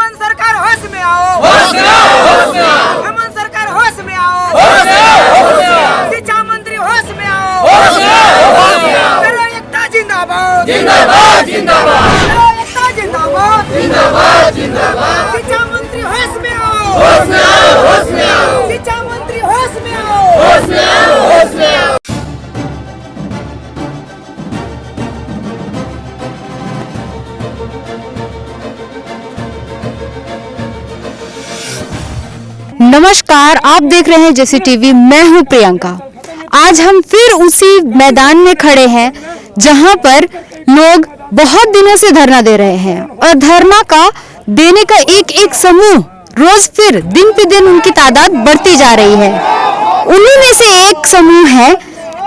हेमंत सरकार होश में आओ, हेमंत सरकार होश में आओ, शिक्षा मंत्री होश में आओ, करो एकता जिंदाबाद, जिंदाबाद जिंदाबाद, करो एकता जिंदाबाद, जिंदाबाद जिंदाबाद, शिक्षा मंत्री होश में आओ, होश में आओ, होश में आओ, शिक्षा मंत्री होश में आओ, होश में आओ, होश में आओ। नमस्कार, आप देख रहे हैं जैसी टीवी। मैं हूं प्रियंका। आज हम फिर उसी मैदान में खड़े हैं जहां पर लोग बहुत दिनों से धरना दे रहे हैं और धरना का देने का एक एक समूह रोज फिर दिन पे दिन उनकी तादाद बढ़ती जा रही है। उन्हीं में से एक समूह है।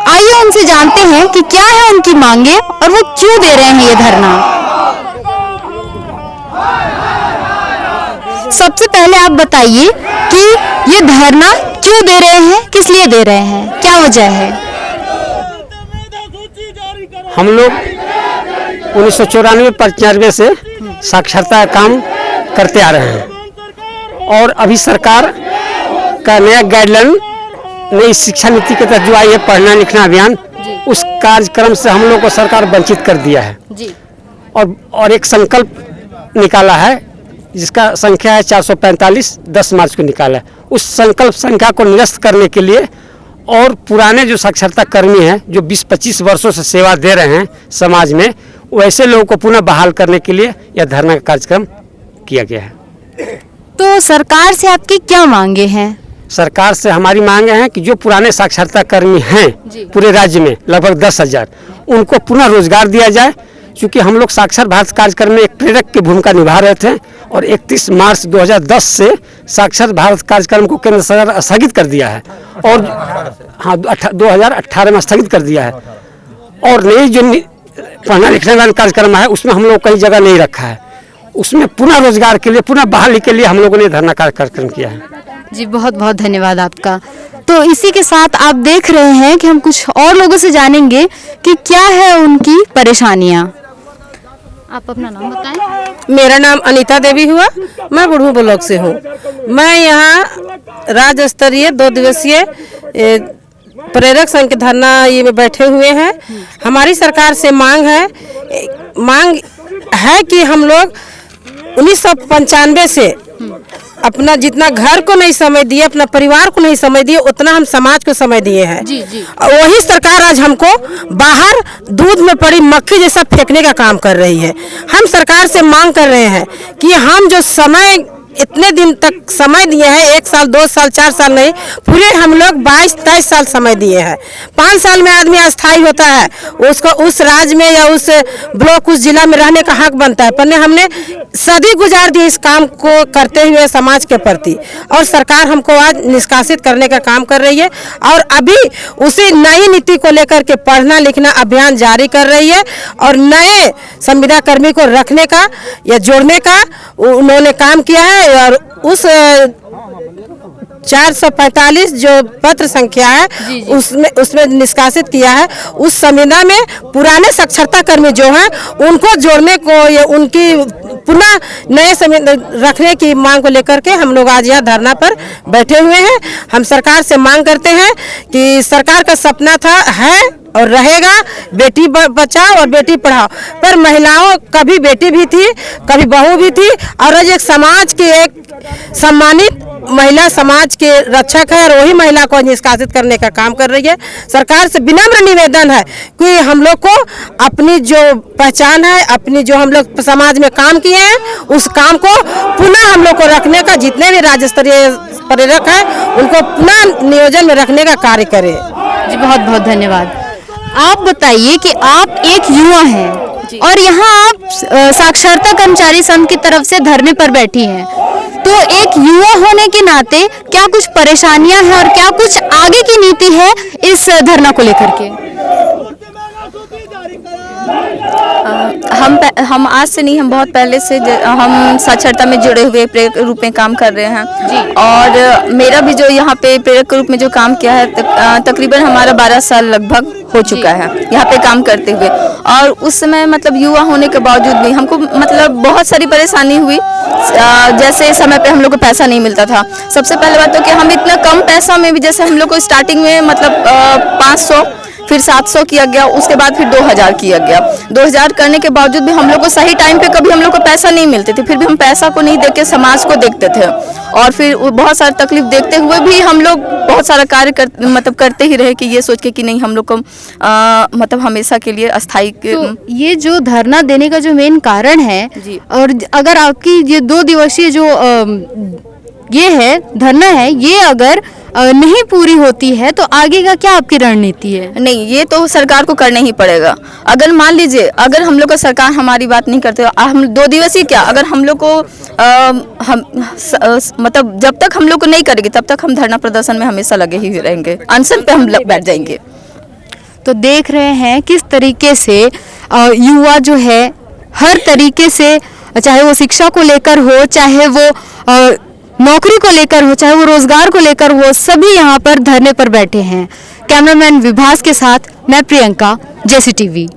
आइए उनसे जानते हैं कि क्या है उनकी मांगे और वो क्यों दे रहे हैं ये धरना। सबसे पहले आप बताइए कि ये धरना क्यों दे रहे हैं, किस लिए दे रहे हैं, क्या वजह है? हम लोग 1994-95 से साक्षरता का काम करते आ रहे हैं और अभी सरकार का नया गाइडलाइन नई शिक्षा नीति के तहत जो आई है पढ़ना लिखना अभियान, उस कार्यक्रम से हम लोग को सरकार वंचित कर दिया है जी। और एक संकल्प निकाला है जिसका संख्या है 445, 10 मार्च को निकाला है। उस संकल्प संख्या को निरस्त करने के लिए और पुराने जो साक्षरता कर्मी हैं जो 20-25 वर्षों से सेवा दे रहे हैं समाज में, वैसे लोगों को पुनः बहाल करने के लिए यह धरना का कार्यक्रम किया गया है। तो सरकार से आपकी क्या मांगे हैं? सरकार से हमारी मांगे हैं कि जो पुराने साक्षरता कर्मी हैं पूरे राज्य में लगभग 10,000, उनको पुनः रोजगार दिया जाए। क्योंकि हम लोग साक्षर भारत कार्यक्रम में एक प्रेरक की भूमिका निभा रहे थे और 31 मार्च 2010 से साक्षर भारत कार्यक्रम को केंद्र सरकार स्थगित कर दिया है और 2018 में स्थगित कर दिया है। और नई जो पढ़ना लिखने का कार्यक्रम है उसमें हम लोग कई जगह नहीं रखा है। उसमें पुनः रोजगार के लिए, पुनः बहाली के लिए हम लोगों ने धरना कार्यक्रम किया है। जी, बहुत बहुत धन्यवाद आपका। तो इसी के साथ आप देख रहे हैं कि हम कुछ और लोगों से जानेंगे कि क्या है उनकी परेशानियां। आप अपना नाम बताएं। मेरा नाम अनीता देवी हुआ, मैं बुढ़ू ब्लॉक से हूँ। मैं यहाँ राज्य स्तरीय 2 दिवसीय प्रेरक संघ के धरना ये में बैठे हुए हैं। हमारी सरकार से मांग है कि हम लोग 1995 से अपना जितना घर को नहीं समय दिए, अपना परिवार को नहीं समय दिए, उतना हम समाज को समय दिए हैं। वही सरकार आज हमको बाहर दूध में पड़ी मक्खी जैसा फेंकने का काम कर रही है। हम सरकार से मांग कर रहे हैं कि हम जो समय इतने दिन तक समय दिए हैं, 1 साल 2 साल 4 साल नहीं, पूरे हम लोग 22-23 साल समय दिए हैं। 5 साल में आदमी अस्थायी होता है, उसको उस राज्य में या उस ब्लॉक उस जिला में रहने का हक बनता है, पर हमने सदी गुजार दिए इस काम को करते हुए समाज के प्रति। और सरकार हमको आज निष्कासित करने का काम कर रही है और अभी उसी नई नीति को लेकर के पढ़ना लिखना अभियान जारी कर रही है और नए संविदा कर्मी को रखने का या जोड़ने का उन्होंने काम किया है। और उस 445 जो पत्र संख्या है उसमें निष्कासित किया है। उस संविदा में पुराने साक्षरता कर्मी जो हैं उनको जोड़ने को या उनकी पुनः नए संविदा रखने की मांग को लेकर के हम लोग आज यहाँ धरना पर बैठे हुए हैं। हम सरकार से मांग करते हैं कि सरकार का सपना है और रहेगा बेटी बचाओ और बेटी पढ़ाओ, पर महिलाओं कभी बेटी भी थी, कभी बहू भी थी और आज एक समाज की एक सम्मानित महिला समाज के रक्षक है और वही महिला को निष्कासित करने का काम कर रही है। सरकार से विनम्र निवेदन है कि हम लोग को अपनी जो पहचान है, अपनी जो हम लोग समाज में काम किए हैं, उस काम को पुनः हम लोग को रखने का, जितने भी राज्य स्तरीय प्रेरक है उनको पुनः नियोजन में रखने का कार्य करें। जी, बहुत बहुत धन्यवाद। आप बताइए कि आप एक युवा हैं और यहाँ आप साक्षरता कर्मचारी संघ की तरफ से धरने पर बैठी हैं, तो एक युवा होने के नाते क्या कुछ परेशानियां हैं और क्या कुछ आगे की नीति है इस धरना को लेकर के? हम आज से नहीं, हम बहुत पहले से हम साक्षरता में जुड़े हुए प्रेरक रूप में काम कर रहे हैं जी। और मेरा भी जो यहाँ पे प्रेरक रूप में जो काम किया है तकरीबन हमारा 12 साल लगभग हो चुका है यहाँ पे काम करते हुए। और उस समय मतलब युवा होने के बावजूद भी हमको मतलब बहुत सारी परेशानी हुई। जैसे समय पे हम लोग को पैसा नहीं मिलता था। सबसे पहले बात तो कि हम इतना कम पैसा में भी, जैसे हम लोग को स्टार्टिंग में मतलब 500 फिर 700 किया गया, उसके बाद फिर 2000 किया गया। 2000 करने के बावजूद भी हम लोग को सही टाइम पे कभी हम लोग को पैसा नहीं मिलते थे। फिर भी हम पैसा को नहीं देख के समाज को देखते थे और फिर बहुत सारी तकलीफ देखते हुए भी हम लोग बहुत सारा कार्य करते ही रहे कि ये सोच के कि नहीं हम लोग को मतलब हमेशा के लिए अस्थायी तो ये जो धरना देने का जो मेन कारण है जी। और अगर आपकी ये 2 दिवसीय जो ये है धरना है, ये अगर नहीं पूरी होती है तो आगे का क्या आपकी रणनीति है? नहीं, ये तो सरकार को करना ही पड़ेगा। अगर मान लीजिए अगर हम लोग का सरकार हमारी बात नहीं करते, हम 2 दिवसीय क्या, अगर हम लोग को मतलब जब तक हम लोग को नहीं करेंगे तब तक हम धरना प्रदर्शन में हमेशा लगे ही रहेंगे, अनशन पे हम बैठ जाएंगे। तो देख रहे हैं किस तरीके से युवा जो है हर तरीके से, चाहे वो शिक्षा को लेकर हो, चाहे वो नौकरी को लेकर हो, चाहे वो रोजगार को लेकर हो, सभी यहाँ पर धरने पर बैठे हैं। कैमरामैन विभास के साथ मैं प्रियंका, जैसी टीवी।